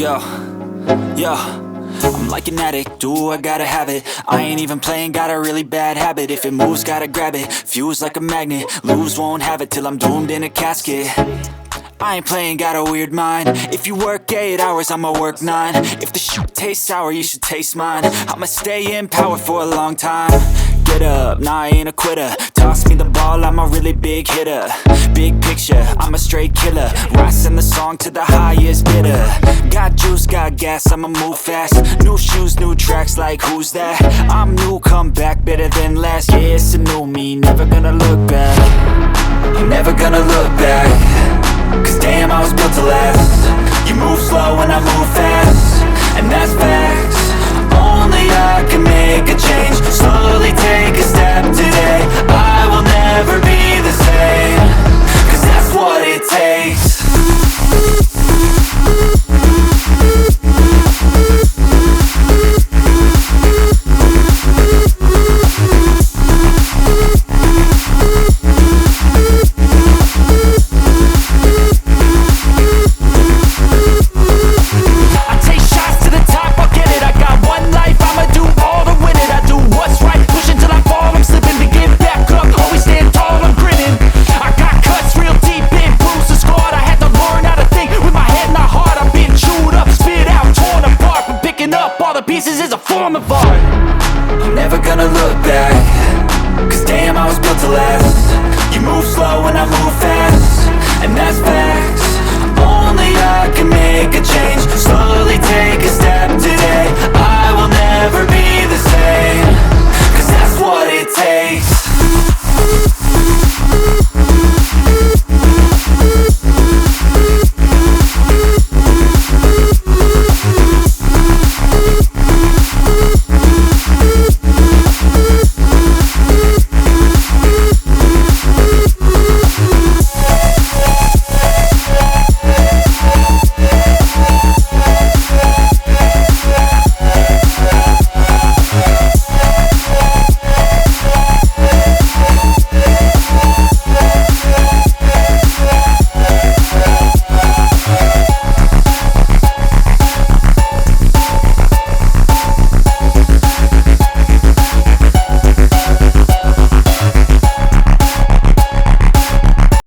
Yo, yo, I'm like an addict, do I gotta have it. I ain't even playing, got a really bad habit. If it moves, gotta grab it, fuse like a magnet. Lose, won't have it till I'm doomed in a casket. I ain't playing, got a weird mind. If you work 8 hours, I'ma work 9. If the shit tastes sour, you should taste mine. I'ma stay in power for a long time. Get up, nah, I ain't a quitter. Toss me the ball, I'm a really big hitter. Big picture, I'm a straight killer. Rising the song to the highest bidder. Got juice, got gas, I'ma move fast. New shoes, new tracks, like who's that? I'm new, come back, better than last. Yeah, it's a new me, never gonna look back. I'm never gonna look back. Cause damn, I was built to last. You move slow and I move fast, and that's fast.